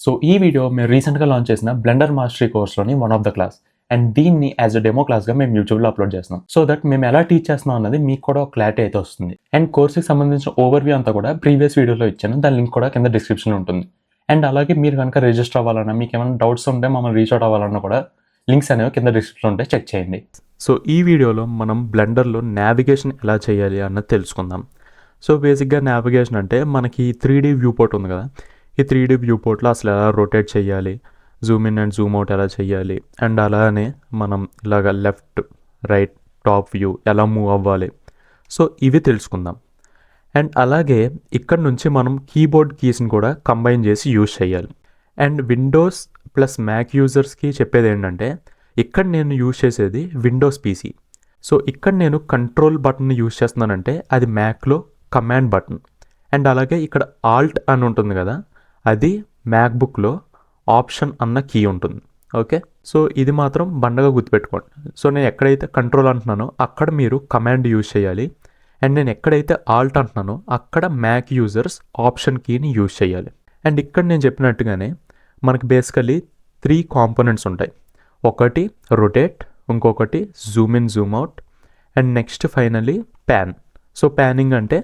So ఈ video మేము రీసెంట్గా లాంచ్ చేసిన బ్లెండర్ మాస్టరీ కోర్స్లోని one of the class and దీన్ని యాజ్ అ డెమో క్లాస్గా మేము యూట్యూబ్లో అప్లోడ్ చేస్తున్నాం. సో దట్ మేము ఎలా టీచ్ చేస్తున్నాం అన్నది మీకు కూడా ఒక క్లారిటీ అయితే వస్తుంది. అండ్ కోర్స్కి సంబంధించిన ఓవర్వ్యూ అంతా కూడా ప్రీవియస్ వీడియోలో ఇచ్చాను, దాని లింక్ కూడా కింద డిస్క్రిప్షన్లో ఉంటుంది. అండ్ అలాగే మీరు కనుక రిజిస్టర్ అవ్వాలన్నా, మీకు ఏమైనా డౌట్స్ ఉంటే మమ్మల్ని రీచ్ అవుట్ అవ్వాలన్నా కూడా లింక్స్ అనేవి కింద డిస్క్రిప్షన్లో ఉంటే చెక్ చేయండి. సో ఈ వీడియోలో మనం బ్లెండర్లో నావిగేషన్ ఎలా చేయాలి అన్నది తెలుసుకుందాం. సో బేసిక్గా నావిగేషన్ అంటే మనకి 3D వ్యూ పోర్ట్ ఉంది కదా, ఈ 3D వ్యూ పోర్ట్లో అసలు ఎలా రొటేట్ చేయాలి, Zoom in and zoom out ఎలా చేయాలి, అండ్ అలానే మనం ఇలాగ లెఫ్ట్ రైట్ టాప్ వ్యూ ఎలా మూవ్ అవ్వాలి, సో ఇవి తెలుసుకుందాం. అండ్ అలాగే ఇక్కడ నుంచి మనం కీబోర్డ్ కీస్ని కూడా కంబైన్ చేసి యూజ్ చేయాలి. అండ్ విండోస్ ప్లస్ మ్యాక్ యూజర్స్కి చెప్పేది ఏంటంటే, ఇక్కడ నేను యూజ్ చేసేది విండోస్ పీసీ. సో ఇక్కడ నేను కంట్రోల్ బటన్ యూజ్ చేస్తున్నానంటే అది మ్యాక్లో కమాండ్ బటన్. అండ్ అలాగే ఇక్కడ ఆల్ట్ అని ఉంటుంది కదా, అది మ్యాక్బుక్లో ఆప్షన్ అన్న కీ ఉంటుంది. ఓకే, సో ఇది మాత్రం బండగా గుర్తుపెట్టుకోండి. సో నేను ఎక్కడైతే కంట్రోల్ అంటున్నానో అక్కడ మీరు కమాండ్ యూజ్ చేయాలి. అండ్ నేను ఎక్కడైతే ఆల్ట్ అంటున్నానో అక్కడ మ్యాక్ యూజర్స్ ఆప్షన్ కీని యూజ్ చేయాలి. అండ్ ఇక్కడ నేను చెప్పినట్టుగానే మనకి బేసికలీ 3 కాంపోనెంట్స్ ఉంటాయి. ఒకటి రొటేట్, ఇంకొకటి zoom in zoom out, and next finally pan. So panning అంటే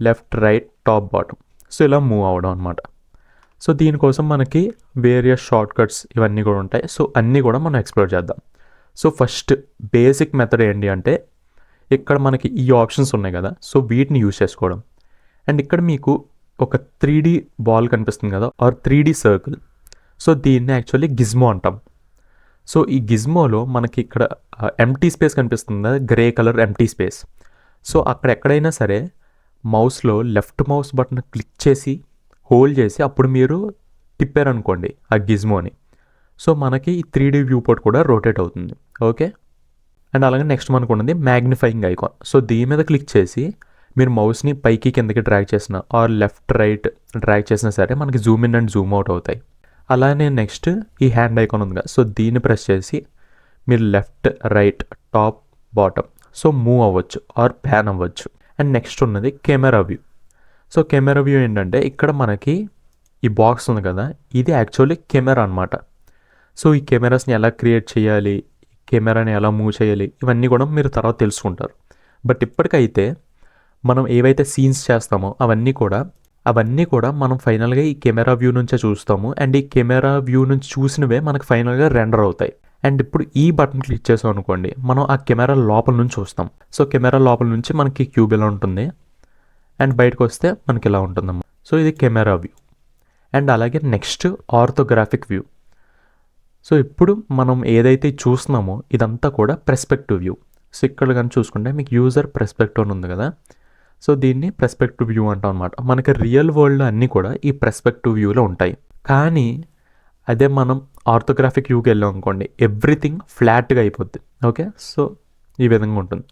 left right top bottom, so ఇలా మూవ్ అవడం అనమాట. సో దీనికోసం మనకి వేరియస్ షార్ట్ కట్స్ ఇవన్నీ కూడా ఉంటాయి. సో అన్నీ కూడా మనం ఎక్స్ప్లోర్ చేద్దాం. సో ఫస్ట్ బేసిక్ మెథడ్ ఏంటి అంటే, ఇక్కడ మనకి ఈ ఆప్షన్స్ ఉన్నాయి కదా, సో వీటిని యూజ్ చేసుకోవడం. అండ్ ఇక్కడ మీకు ఒక 3D బాల్ కనిపిస్తుంది కదా, ఆర్ 3D సర్కిల్. సో దీన్ని యాక్చువల్లీ గిజ్మో అంటాం. సో ఈ గిజ్మోలో మనకి ఇక్కడ ఎంటీ స్పేస్ కనిపిస్తుంది కదా, grey colour empty space. So అక్కడ ఎక్కడైనా సరే మౌస్లో లెఫ్ట్ మౌస్ బటన్ క్లిక్ చేసి హోల్డ్ చేసి అప్పుడు మీరు తిప్పారనుకోండి ఆ గిజ్మోని, సో మనకి ఈ 3D వ్యూ పోర్ట్ కూడా రొటేట్ అవుతుంది. ఓకే, అండ్ అలాగే నెక్స్ట్ మనకు ఉన్నది మ్యాగ్నిఫైయింగ్ ఐకాన్. సో దీని మీద క్లిక్ చేసి మీరు మౌస్ని పైకి కిందకి డ్రాగ్ చేసిన ఆర్ లెఫ్ట్ రైట్ డ్రాగ్ చేసినా సరే మనకి Zoom in and zoom out అవుతాయి. అలానే నెక్స్ట్ ఈ హ్యాండ్ ఐకాన్ ఉంది కదా, సో దీన్ని ప్రెస్ చేసి మీరు left right top bottom so move అవ్వచ్చు ఆర్ ప్యాన్ అవ్వచ్చు. అండ్ నెక్స్ట్ ఉన్నది camera view. So camera view ఏంటంటే ఇక్కడ మనకి ఈ బాక్స్ ఉంది కదా, ఇది యాక్చువల్లీ కెమెరా అనమాట. సో ఈ కెమెరాస్ని ఎలా క్రియేట్ చేయాలి, కెమెరాని ఎలా మూవ్ చేయాలి, ఇవన్నీ కూడా మీరు తర్వాత తెలుసుకుంటారు. బట్ ఇప్పటికైతే మనం ఏవైతే సీన్స్ చేస్తామో అవన్నీ కూడా మనం ఫైనల్గా ఈ కెమెరా వ్యూ నుంచే చూస్తాము. అండ్ ఈ కెమెరా వ్యూ నుంచి చూసినవే మనకు ఫైనల్గా రెండర్ అవుతాయి. అండ్ ఇప్పుడు ఈ బటన్ క్లిక్ చేసాం అనుకోండి, మనం ఆ కెమెరా లోపల నుంచి చూస్తాం. సో కెమెరా లోపల నుంచి మనకి క్యూబ్ ఇలా ఉంటుంది, అండ్ బయటకు వస్తే మనకి ఇలా ఉంటుందన్నమాట. సో ఇది కెమెరా వ్యూ. అండ్ అలాగే నెక్స్ట్ ఆర్థోగ్రాఫిక్ వ్యూ. సో ఇప్పుడు మనం ఏదైతే చూస్తున్నామో ఇదంతా కూడా పర్స్పెక్టివ్ వ్యూ. సో ఇక్కడ కానీ చూసుకుంటే మీకు యూజర్ పర్స్పెక్టివ్ అని ఉంది కదా, సో దీన్ని పర్స్పెక్టివ్ వ్యూ అంటాం అనమాట. మనకి రియల్ వరల్డ్ అన్నీ కూడా ఈ పర్స్పెక్టివ్ వ్యూలో ఉంటాయి. కానీ అదే మనం ఆర్థోగ్రాఫిక్ వ్యూకి వెళ్ళాం అనుకోండి, ఎవ్రీథింగ్ ఫ్లాట్గా అయిపోద్ది. ఓకే, సో ఈ విధంగా ఉంటుంది.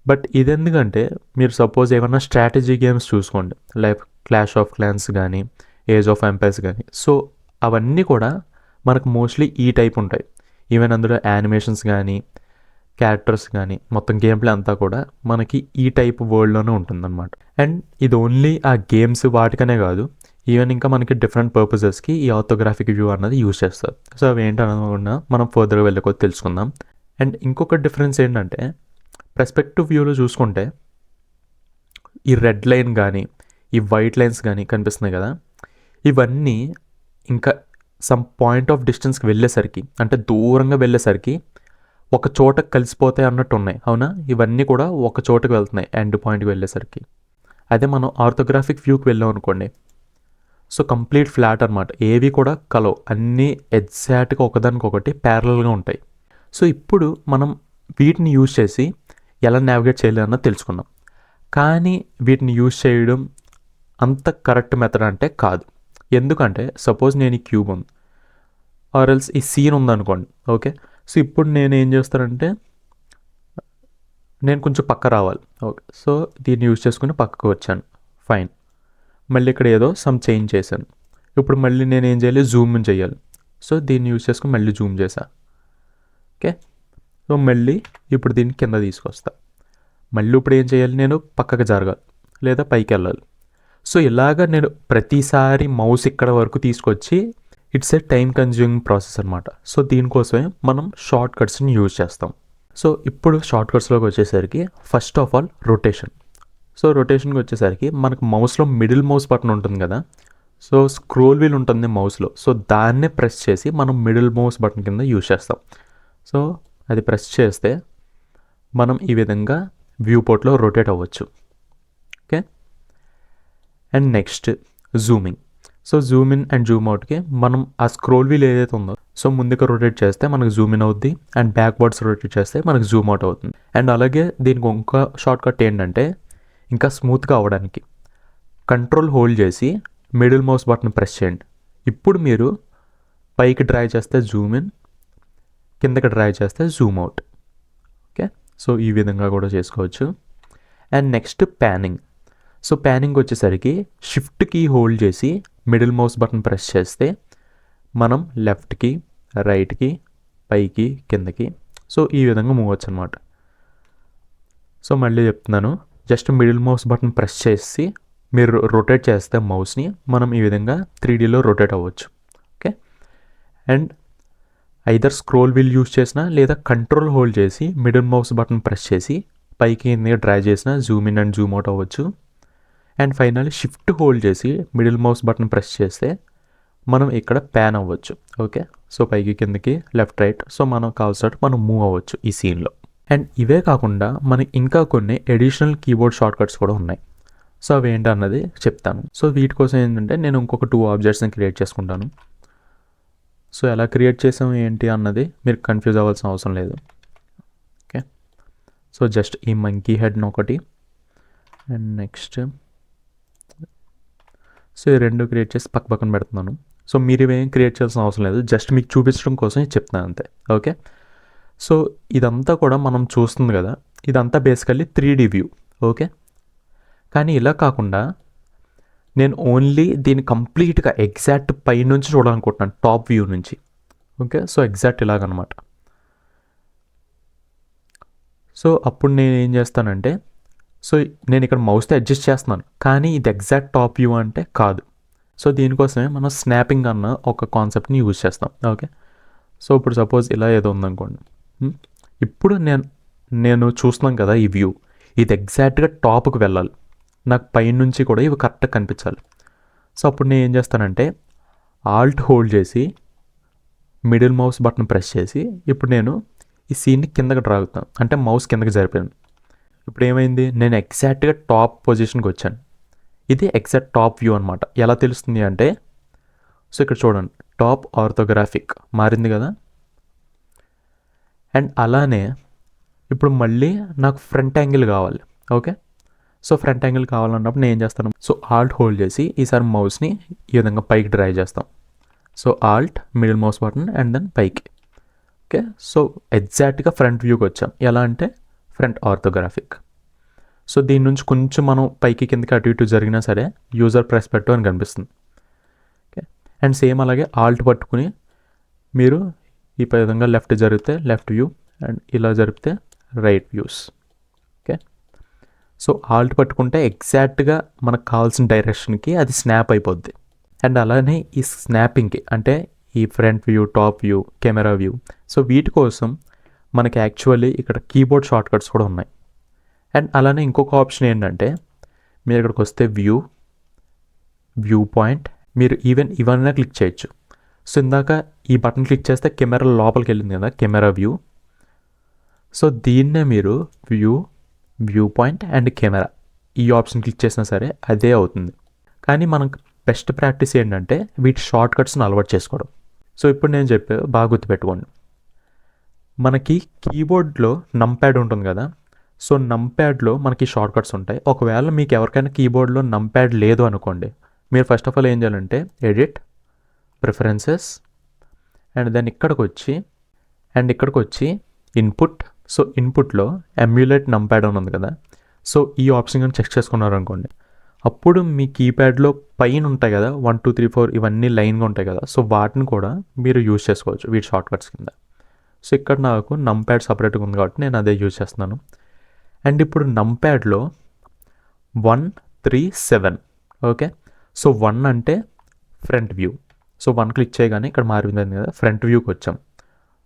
బట్ ఇది ఎందుకంటే మీరు సపోజ్ ఏమన్నా స్ట్రాటజీ గేమ్స్ చూసుకోండి, లైక్ క్లాష్ ఆఫ్ క్లాన్స్ కానీ ఏజ్ ఆఫ్ ఎంపైర్స్ కానీ, సో అవన్నీ కూడా మనకు మోస్ట్లీ ఈ టైప్ ఉంటాయి. ఈవెన్ అందులో యానిమేషన్స్ కానీ క్యారెక్టర్స్ కానీ మొత్తం గేమ్ ప్లే అంతా కూడా మనకి ఈ టైప్ వరల్డ్లోనే ఉంటుందన్నమాట. అండ్ ఇది ఓన్లీ ఆ గేమ్స్ వాటికనే కాదు, ఈవెన్ ఇంకా మనకి డిఫరెంట్ పర్పసెస్కి ఈ ఆర్థోగ్రాఫిక్ వ్యూ అన్నది యూజ్ చేస్తారు. సో అవి ఏంటన్నా మనం ఫర్దర్గా వెళ్ళకొచ్చి తెలుసుకుందాం. అండ్ ఇంకొక డిఫరెన్స్ ఏంటంటే, పర్స్పెక్టివ్ వ్యూలో చూసుకుంటే ఈ రెడ్ లైన్ కానీ ఈ వైట్ లైన్స్ కానీ కనిపిస్తున్నాయి కదా, ఇవన్నీ ఇంకా సమ్ పాయింట్ ఆఫ్ డిస్టెన్స్కి వెళ్ళేసరికి, అంటే దూరంగా వెళ్ళేసరికి ఒక చోటకి కలిసిపోతాయి అన్నట్టు ఉన్నాయి. అవునా, ఇవన్నీ కూడా ఒక చోటకి వెళ్తున్నాయి ఎండ్ పాయింట్కి వెళ్ళేసరికి. అదే మనం ఆర్థోగ్రాఫిక్ వ్యూకి వెళ్ళాం అనుకోండి, సో కంప్లీట్ ఫ్లాట్ అనమాట, ఏవి కూడా కలవు, అన్నీ ఎగ్జాక్ట్గా ఒకదానికొకటి ప్యారలల్గా ఉంటాయి. సో ఇప్పుడు మనం వీటిని యూజ్ చేసి ఎలా నావిగేట్ చేయాలి అన్నది తెలుసుకున్నాం. కానీ వీటిని యూజ్ చేయడం అంత కరెక్ట్ మెథడ్ అంటే కాదు. ఎందుకంటే సపోజ్ నేను ఈ క్యూబ్ ఉంది ఆర్ ఎల్స్ ఈ సీన్ ఉందనుకోండి. ఓకే, సో ఇప్పుడు నేను ఏం చేస్తానంటే నేను కొంచెం పక్క రావాలి. ఓకే, సో దీన్ని యూజ్ చేసుకుని పక్కకు వచ్చాను, ఫైన్. మళ్ళీ ఇక్కడ ఏదో సమ్ చేంజ్ చేశాను. ఇప్పుడు మళ్ళీ నేను ఏం చేయాలి, జూమ్ చేయాలి. సో దీన్ని యూజ్ చేసుకుని మళ్ళీ జూమ్ చేశాను. ఓకే, సో మళ్ళీ ఇప్పుడు దీన్ని కింద తీసుకొస్తా. మళ్ళీ ఇప్పుడు ఏం చేయాలి, నేను పక్కకు జరగాలి లేదా పైకి వెళ్ళాలి. సో ఇలాగ నేను ప్రతిసారి మౌస్ ఇక్కడ వరకు తీసుకొచ్చి it's a time consuming process అనమాట. సో దీనికోసమే మనం షార్ట్ కట్స్ని యూజ్ చేస్తాం. సో ఇప్పుడు షార్ట్ కట్స్లోకి వచ్చేసరికి first of all rotation. So రొటేషన్కి వచ్చేసరికి మనకు మౌస్లో మిడిల్ మౌస్ బటన్ ఉంటుంది కదా, సో స్క్రోల్ వీల్ ఉంటుంది మౌస్లో, సో దాన్నే ప్రెస్ చేసి మనం మిడిల్ మౌస్ బటన్ కింద యూజ్ చేస్తాం. సో అది ప్రెస్ చేస్తే మనం ఈ విధంగా వ్యూ పోర్ట్లో రొటేట్ అవ్వచ్చు. Okay. And next zooming. So zoom in and zoom అవుట్కి మనం ఆ స్క్రోల్ వీల్ ఏదైతే ఉందో సో ముందుకు రొటేట్ చేస్తే మనకు జూమ్ ఇన్ అవుద్ది, అండ్ బ్యాక్వర్డ్స్ రొటేట్ చేస్తే మనకు జూమ్ అవుట్ అవుతుంది. అండ్ అలాగే దీనికి ఇంకో షార్ట్ కట్ ఏంటంటే ఇంకా స్మూత్గా అవ్వడానికి కంట్రోల్ హోల్డ్ చేసి మిడిల్ మౌస్ బటన్ ప్రెస్ చేయండి. ఇప్పుడు మీరు పైకి డ్రైవ్ చేస్తే జూమ్ ఇన్, కిందకి డ్రైవ్ చేస్తే జూమ్ అవుట్. ఓకే. సో ఈ విధంగా కూడా చేసుకోవచ్చు. And next panning. So panning వచ్చేసరికి షిఫ్ట్ కీ హోల్డ్ చేసి మిడిల్ మౌస్ బటన్ ప్రెస్ చేస్తే మనం లెఫ్ట్కి, రైట్కి, పైకి, కిందకి సో ఈ విధంగా మూవ్ అవచ్చు అనమాట. సో మళ్ళీ చెప్తున్నాను, just middle mouse button press చేసి మీరు రొటేట్ చేస్తే మౌస్ని మనం ఈ విధంగా 3Dలో రొటేట్ అవ్వచ్చు. Okay. And either scroll wheel use చేసినా లేదా కంట్రోల్ హోల్డ్ చేసి మిడిల్ మౌస్ బటన్ ప్రెస్ చేసి పైకి కిందకి డ్రైవ్ చేసినా zoom in and zoom out అవ్వచ్చు. అండ్ ఫైనల్లీ షిఫ్ట్ హోల్డ్ చేసి మిడిల్ మౌస్ బటన్ ప్రెస్ చేస్తే మనం ఇక్కడ ప్యాన్ అవ్వచ్చు. ఓకే. సో పైకి కిందకి, లెఫ్ట్ రైట్, సో మనం కావాల్సినట్టు మనం మూవ్ అవ్వచ్చు ఈ సీన్లో. అండ్ ఇవే కాకుండా మనకి ఇంకా కొన్ని అడిషనల్ కీబోర్డ్ షార్ట్ కట్స్ కూడా ఉన్నాయి. సో అవి ఏంటి అన్నది చెప్తాను. సో వీటి కోసం ఏంటంటే నేను ఇంకొక 2 ఆబ్జెక్ట్స్ని క్రియేట్ చేసుకుంటాను. సో ఎలా క్రియేట్ చేసాం ఏంటి అన్నది మీరు కన్ఫ్యూజ్ అవ్వాల్సిన అవసరం లేదు. ఓకే. సో జస్ట్ ఈ మంకీ హెడ్ని ఒకటి, అండ్ నెక్స్ట్ సో ఈ 2 క్రియేట్ చేసి పక్కన పెడుతున్నాను. సో మీరు ఇవేం క్రియేట్ చేయాల్సిన అవసరం లేదు, జస్ట్ మీకు చూపించడం కోసం చెప్తున్నాను అంతే. ఓకే. సో ఇదంతా కూడా మనం చూస్తుంది కదా, ఇదంతా బేసికల్లీ 3D వ్యూ. ఓకే. కానీ ఇలా కాకుండా నేను ఓన్లీ దీన్ని కంప్లీట్గా ఎగ్జాక్ట్ పై నుంచి చూడాలనుకుంటున్నాను, టాప్ వ్యూ నుంచి. ఓకే. సో ఎగ్జాక్ట్ ఇలాగనమాట. సో అప్పుడు నేను ఏం చేస్తానంటే, సో నేను ఇక్కడ మౌస్తో అడ్జస్ట్ చేస్తున్నాను కానీ ఇది ఎగ్జాక్ట్ టాప్ వ్యూ అంటే కాదు. సో దీనికోసమే మనం స్నాపింగ్ అన్న ఒక కాన్సెప్ట్ని యూజ్ చేస్తాం. ఓకే. సో ఇప్పుడు సపోజ్ ఇలా ఏదో ఉందనుకోండి, ఇప్పుడు నేను చూస్తున్నాం కదా ఈ వ్యూ, ఇది ఎగ్జాక్ట్గా టాప్కి వెళ్ళాలి, నాకు పైనుంచి కూడా ఇవి కరెక్ట్గా కనిపించాలి. సో అప్పుడు నేను ఏం చేస్తానంటే ఆల్ట్ హోల్డ్ చేసి మిడిల్ మౌస్ బటన్ ప్రెస్ చేసి ఇప్పుడు నేను ఈ సీన్ని కిందకి డ్రాగుతాను, అంటే మౌస్ కిందకి జరిపాను. ఇప్పుడు ఏమైంది, నేను ఎగ్జాక్ట్గా టాప్ పొజిషన్కి వచ్చాను. ఇది ఎగ్జాక్ట్ టాప్ వ్యూ అనమాట. ఎలా తెలుస్తుంది అంటే, సో ఇక్కడ చూడండి టాప్ ఆర్థోగ్రాఫిక్ మారింది కదా. అండ్ అలానే ఇప్పుడు మళ్ళీ నాకు ఫ్రంట్ యాంగిల్ కావాలి. ఓకే. సో ఫ్రంట్ యాంగిల్ కావాలన్నప్పుడు నేను ఏం చేస్తాను, సో ఆల్ట్ హోల్డ్ చేసి ఈసారి మౌస్ని ఈ విధంగా పైకి డ్రైవ్ చేస్తాం. So alt middle mouse button and then పైకి. ఓకే. సో ఎగ్జాక్ట్గా ఫ్రంట్ వ్యూకి వచ్చాం. ఎలా అంటే ఫ్రంట్ ఆర్థోగ్రాఫిక్. సో దీని నుంచి కొంచెం మనం పైకి కిందకి అటు ఇటు జరిగినా సరే యూజర్ ప్రెస్ పెట్టు అని కనిపిస్తుంది. ఓకే. అండ్ సేమ్ అలాగే ఆల్ట్ పట్టుకుని మీరు ఈ విధంగా లెఫ్ట్ జరిపితే లెఫ్ట్ వ్యూ, అండ్ ఇలా జరిపితే right views. Okay. So alt పట్టుకుంటే ఎగ్జాక్ట్గా మనకు కావాల్సిన డైరెక్షన్కి అది స్నాప్ అయిపోద్ది. అండ్ అలానే ఈ స్నాపింగ్కి అంటే ఈ front view, top view, camera view, so వీటి కోసం మనకి యాక్చువల్లీ ఇక్కడ కీబోర్డ్ షార్ట్ కట్స్ కూడా ఉన్నాయి. అండ్ అలానే ఇంకొక ఆప్షన్ ఏంటంటే మీరు ఇక్కడికి వస్తే వ్యూ పాయింట్, మీరు ఇవన్నీ క్లిక్ చేయొచ్చు. సో ఇందాక ఈ బటన్ క్లిక్ చేస్తే కెమెరా లోపలికి వెళ్ళింది కదా, కెమెరా వ్యూ. సో దీన్నే మీరు వ్యూ పాయింట్ అండ్ కెమెరా ఈ ఆప్షన్ క్లిక్ చేసినా సరే అదే అవుతుంది. కానీ మనకు బెస్ట్ ప్రాక్టీస్ ఏంటంటే వీటి షార్ట్ కట్స్ని అలవాటు చేసుకోవడం. సో ఇప్పుడు నేను చెప్పే బాగా గుర్తుపెట్టుకోండి, మనకి కీబోర్డ్లో నంప్యాడ్ ఉంటుంది కదా, సో నంప్యాడ్లో మనకి షార్ట్ కట్స్ ఉంటాయి. ఒకవేళ మీకు ఎవరికైనా కీబోర్డ్లో నంప్యాడ్ లేదు అనుకోండి, మీరు ఫస్ట్ ఆఫ్ ఆల్ ఏం చేయాలంటే ఎడిట్, ప్రిఫరెన్సెస్, అండ్ దెన్ ఇక్కడికి వచ్చి ఇన్పుట్. సో ఇన్పుట్లో ఎమ్యులేట్ నంప్యాడ్ అని ఉంది కదా, సో ఈ ఆప్షన్ కానీ చెక్ చేసుకున్నారు అనుకోండి, అప్పుడు మీ కీప్యాడ్లో పైన ఉంటాయి కదా 1 2 3 4 ఇవన్నీ లైన్గా ఉంటాయి కదా, సో వాటిని కూడా మీరు యూజ్ చేసుకోవచ్చు వీటి షార్ట్ కట్స్ కింద. సో ఇక్కడ నాకు నంప్యాడ్ సపరేట్గా ఉంది కాబట్టి నేను అదే యూజ్ చేస్తున్నాను. అండ్ ఇప్పుడు నంప్యాడ్లో 1 3 7 ఓకే. సో 1 అంటే ఫ్రంట్ వ్యూ. సో 1 క్లిక్ చేయగానే ఇక్కడ మారింది కదా, ఫ్రంట్ వ్యూకి వచ్చాం.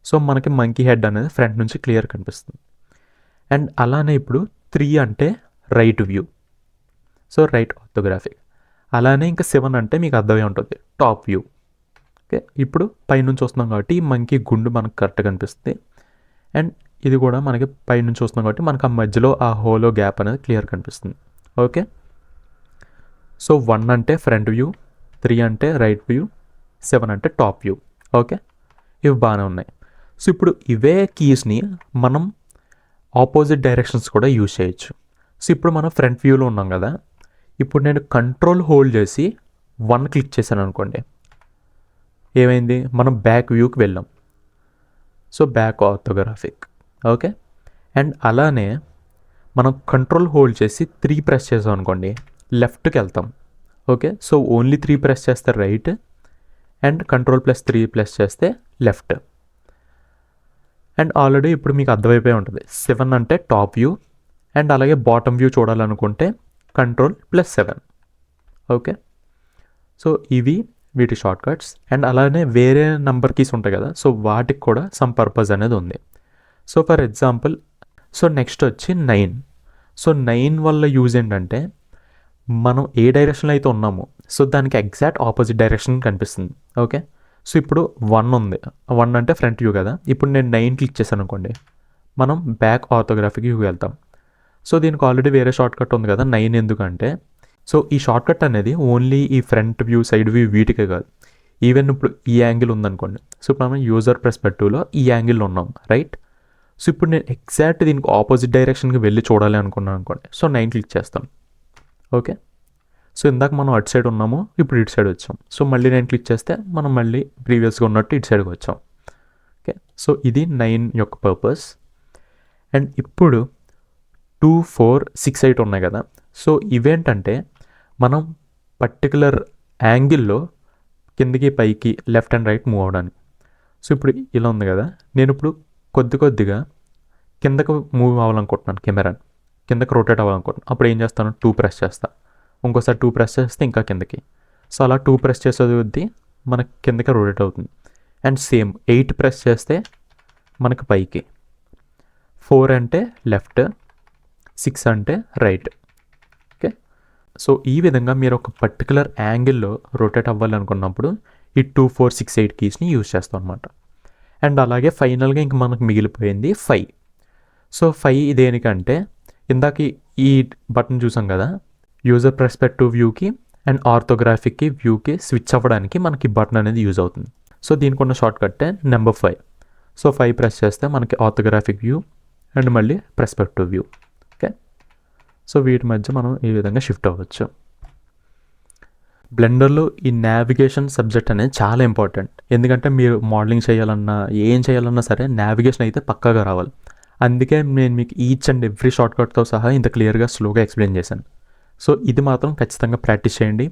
సో మనకి మంకీ హెడ్ అనేది ఫ్రంట్ నుంచి క్లియర్ కనిపిస్తుంది. అండ్ అలానే ఇప్పుడు 3 అంటే right view, so right orthographic. అలానే ఇంకా 7 అంటే మీకు అర్థమై ఉంటుంది, టాప్ వ్యూ. ఓకే, ఇప్పుడు పైనుంచి వస్తున్నాం కాబట్టి ఈ మంకీ గుండు మనకు కరెక్ట్గా కనిపిస్తుంది. అండ్ ఇది కూడా మనకి పైనుంచి వస్తున్నాం కాబట్టి మనకు ఆ మధ్యలో ఆ హోలో గ్యాప్ అనేది క్లియర్ కనిపిస్తుంది. ఓకే, సో 1 అంటే ఫ్రంట్ వ్యూ, 3 అంటే రైట్ వ్యూ, 7 అంటే టాప్ వ్యూ. ఓకే, ఇవి బాగానే ఉన్నాయి. సో ఇప్పుడు ఇవే కీస్ని మనం ఆపోజిట్ డైరెక్షన్స్ కూడా యూజ్ చేయొచ్చు. సో ఇప్పుడు మనం ఫ్రంట్ వ్యూలో ఉన్నాం కదా, ఇప్పుడు నేను కంట్రోల్ హోల్డ్ చేసి 1 క్లిక్ చేశాను అనుకోండి, ఏమైంది, మనం బ్యాక్ వ్యూకి వెళ్ళాం. So back orthographic. Okay, and అలానే మనం కంట్రోల్ హోల్డ్ చేసి 3 ప్రెస్ చేసాం అనుకోండి, లెఫ్ట్కి వెళ్తాం. ఓకే, సో ఓన్లీ 3 ప్రెస్ చేస్తే రైట్, అండ్ కంట్రోల్ +3 ప్రెస్ చేస్తే లెఫ్ట్. అండ్ ఆల్రెడీ ఇప్పుడు మీకు అర్థమైపోయి ఉంటుంది, 7 అంటే టాప్ వ్యూ, అండ్ అలాగే బాటమ్ వ్యూ చూడాలనుకుంటే కంట్రోల్ +7. ఓకే, సో ఇవి వీటి షార్ట్ కట్స్. అండ్ అలానే వేరే నెంబర్ కీస్ ఉంటాయి కదా, సో వాటికి కూడా సమ్ పర్పస్ అనేది ఉంది. So for example, so next వచ్చి 9. సో 9 వల్ల యూజ్ ఏంటంటే మనం ఏ డైరెక్షన్లో అయితే ఉన్నామో సో దానికి ఎగ్జాక్ట్ ఆపోజిట్ డైరెక్షన్ కనిపిస్తుంది. ఓకే, సో ఇప్పుడు 1 ఉంది, 1 అంటే ఫ్రంట్ వ్యూ కదా, ఇప్పుడు నేను 9 క్లిక్ చేశాను అనుకోండి, మనం బ్యాక్ ఆర్థోగ్రాఫిక్ వ్యూ వెళ్తాం. సో దీనికి ఆల్రెడీ వేరే షార్ట్ కట్ ఉంది కదా 9, ఎందుకంటే సో ఈ షార్ట్ కట్ అనేది ఓన్లీ ఈ ఫ్రంట్ వ్యూ, సైడ్ వ్యూ వీటికే కాదు, ఈవెన్ ఇప్పుడు ఈ యాంగిల్ ఉందనుకోండి, సో ఇప్పుడు మనం యూజర్ పర్స్పెక్టివ్లో ఈ యాంగిల్లో ఉన్నాం, రైట్. సో ఇప్పుడు నేను ఎగ్జాక్ట్ దీనికి ఆపోజిట్ డైరెక్షన్కి వెళ్ళి చూడాలి అనుకున్నాను అనుకోండి, సో 9 క్లిక్ చేస్తాం. ఓకే, సో ఇందాక మనం అటు సైడ్ ఉన్నాము, ఇప్పుడు ఇటు సైడ్ వచ్చాం. సో మళ్ళీ 9 క్లిక్ చేస్తే మనం మళ్ళీ ప్రీవియస్గా ఉన్నట్టు ఇటు సైడ్కి వచ్చాం. ఓకే, సో ఇది 9 యొక్క పర్పస్. అండ్ ఇప్పుడు 2, 4, 6, 8 ఉన్నాయి కదా, సో ఇవేంటంటే మనం పర్టికులర్ యాంగిల్లో కిందికి పైకి లెఫ్ట్ అండ్ రైట్ మూవ్ అవడానికి. సో ఇప్పుడు ఇలా ఉంది కదా, నేను ఇప్పుడు కొద్దిగా కిందకు మూవ్ అవ్వాలనుకుంటున్నాను, కెమెరాని కిందకి రొటేట్ అవ్వాలనుకుంటున్నాను. అప్పుడు ఏం చేస్తాను, 2 ప్రెస్ చేస్తాను, ఇంకోసారి 2 ప్రెస్ చేస్తే ఇంకా కిందకి. సో అలా 2 ప్రెస్ చేసేది వద్ది మనకి కిందకి రొటేట్ అవుతుంది. అండ్ సేమ్ 8 ప్రెస్ చేస్తే మనకి పైకి, 4 అంటే లెఫ్ట్, 6 అంటే రైట్. ఓకే, సో ఈ విధంగా మీరు ఒక పర్టికులర్ యాంగిల్లో రొటేట్ అవ్వాలనుకున్నప్పుడు ఈ 2, 4, 6, 8 కీస్ని యూజ్ చేస్తాం అనమాట. అండ్ అలాగే ఫైనల్గా ఇంక మనకు మిగిలిపోయింది 5. సో 5 దేనికంటే ఇందాక ఈ బటన్ చూసాం కదా, యూజర్ పర్స్పెక్టివ్ వ్యూకి అండ్ ఆర్థోగ్రాఫిక్కి వ్యూకి స్విచ్ అవ్వడానికి మనకి బటన్ అనేది యూజ్ అవుతుంది. సో దీనికి ఉన్న షార్ట్ కట్టే నెంబర్ 5. సో 5 ప్రెస్ చేస్తే మనకి ఆర్థోగ్రాఫిక్ వ్యూ అండ్ మళ్ళీ పర్స్పెక్టివ్ వ్యూ. ఓకే, సో వీటి మధ్య మనం ఈ విధంగా షిఫ్ట్ అవ్వచ్చు. బ్లెండర్లో ఈ నావిగేషన్ సబ్జెక్ట్ అనేది చాలా ఇంపార్టెంట్, ఎందుకంటే మీరు మోడలింగ్ చేయాలన్నా ఏం చేయాలన్నా సరే నావిగేషన్ అయితే పక్కాగా రావాలి. అందుకే నేను మీకు ఈచ్ అండ్ ఎవ్రీ షార్ట్ కట్తో సహా ఇంత క్లియర్గా స్లోగా ఎక్స్ప్లెయిన్ చేశాను. సో ఇది మాత్రం ఖచ్చితంగా ప్రాక్టీస్ చేయండి.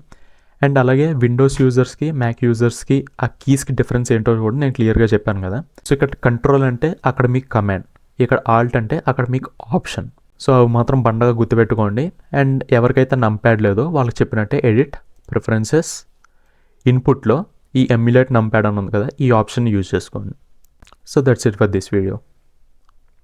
అండ్ అలాగే విండోస్ యూజర్స్కి, మ్యాక్ యూజర్స్కి ఆ కీస్కి డిఫరెన్స్ ఏంటో కూడా నేను క్లియర్గా చెప్పాను కదా. సో ఇక్కడ కంట్రోల్ అంటే అక్కడ మీకు కమాండ్, ఇక్కడ ఆల్ట్ అంటే అక్కడ మీకు ఆప్షన్. సో అవి మాత్రం బండగా గుర్తుపెట్టుకోండి. అండ్ ఎవరికైతే నంప్యాడ్ లేదో వాళ్ళకి చెప్పినట్టే ఎడిట్, ప్రిఫరెన్సెస్, ఇన్పుట్లో ఈ ఎమ్యులేట్ నంప్యాడ్ అని ఉంది కదా, ఈ ఆప్షన్ యూజ్ చేసుకోండి. So that's it for this video.